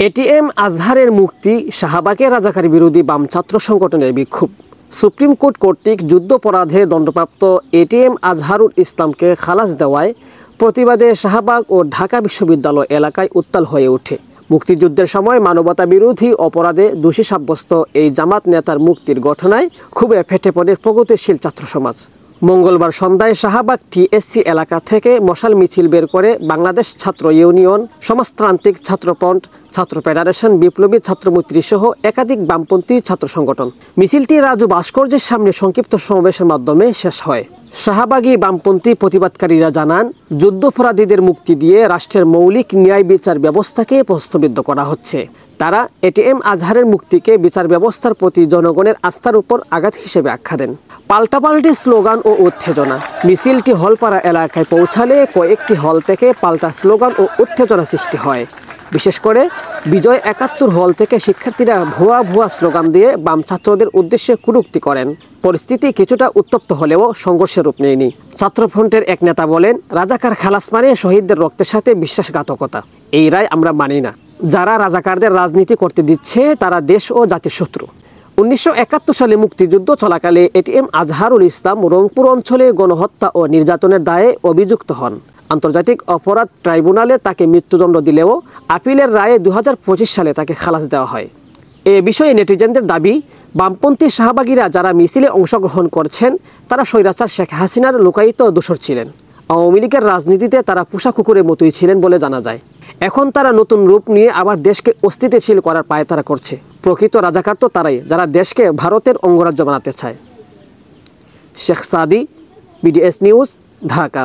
ATM আজহারের মুক্তি, শাহবাগের রাজাকার বিরোধী বাম ছাত্র সংগঠনের বিক্ষোভ। সুপ্রিম কোর্ট কর্তৃক যুদ্ধাপরাধে দণ্ডপ্রাপ্ত এটিএম আজহারুল ইসলামকে খালাস দেওয়ায় প্রতিবাদে শাহবাগ ও ঢাকা বিশ্ববিদ্যালয় এলাকায় উত্তাল হয়ে ওঠে। মুক্তিযুদ্ধের সময় মানবতা বিরোধী অপরাধে দোষী সাব্যস্ত এই জামাত নেতার মুক্তির ঘটনায় খুবই ফেটে পড়ে প্রগতিশীল ছাত্র সমাজ। মঙ্গলবার সন্ধ্যায় শাহবাগ টিএসসি এলাকা থেকে মশাল মিছিল বের করে বাংলাদেশ ছাত্র ইউনিয়ন, সমাজতান্ত্রিক ছাত্রফ্রন্ট, ছাত্র ফেডারেশন, বিপ্লবী ছাত্রমৈত্রী সহ একাধিক বামপন্থী ছাত্র সংগঠন। মিছিলটি রাজু ভাস্কর্যের সামনে সংক্ষিপ্ত সমাবেশের মাধ্যমে শেষ হয়। শাহবাগী বামপন্থী প্রতিবাদকারীরা জানান, যুদ্ধাপরাধীদের মুক্তি দিয়ে রাষ্ট্রের মৌলিক ন্যায় বিচার ব্যবস্থাকে প্রশ্নবিদ্ধ করা হচ্ছে। তারা এটিএম আজহারের মুক্তিকে বিচার ব্যবস্থার প্রতি জনগণের আস্থার উপর আঘাত হিসেবে আখ্যা দেন। পাল্টাপাল্টি স্লোগান ও উত্তেজনা। মিছিলটি হলপাড়া এলাকায় পৌঁছালে কয়েকটি হল থেকে পাল্টা স্লোগান ও উত্তেজনা সৃষ্টি হয়। বিশেষ করে বিজয় ৭১ হল থেকে শিক্ষার্থীরা ভুয়া স্লোগান দিয়ে বাম ছাত্রদের উদ্দেশ্যে কটূক্তি করেন। পরিস্থিতি কিছুটা উত্তপ্ত হলেও সংঘর্ষের রূপ নেয়নি। ছাত্রফ্রন্টের এক নেতা বলেন, রাজাকার খালাস মানে শহীদদের রক্তের সাথে বিশ্বাসঘাতকতা। এই রায় আমরা মানি না। যারা রাজাকারদের রাজনীতি করতে দিচ্ছে তারা দেশ ও জাতির শত্রু। ১৯৭১ সালে মুক্তিযুদ্ধ চলাকালে এটিএম আজহারুল ইসলাম রংপুর অঞ্চলে গণহত্যা ও নির্যাতনের দায়ে অভিযুক্ত হন। আন্তর্জাতিক অপরাধ ট্রাইব্যুনালে তাকে মৃত্যুদণ্ড দিলেও আপিলের রায়ে ২০২৫ সালে তাকে খালাস দেওয়া হয়। এ বিষয়ে নেটিজেনদের দাবি, বামপন্থী শাহবাগীরা যারা মিছিলে অংশগ্রহণ করছেন তারা স্বৈরাচার শেখ হাসিনার লুকায়িত দোসর ছিলেন। আওয়ামী লীগের রাজনীতিতে তারা পোষা কুকুরের মতোই ছিলেন বলে জানা যায়। এখন তারা নতুন রূপ নিয়ে আবার দেশকে অস্থিতিশীল করার পায়তারা করছে। প্রকৃত রাজাকার তো তারাই, যারা দেশকে ভারতের অঙ্গরাজ্য বানাতে চায়। শেখ সাদি, বিডিএস নিউজ, ঢাকা।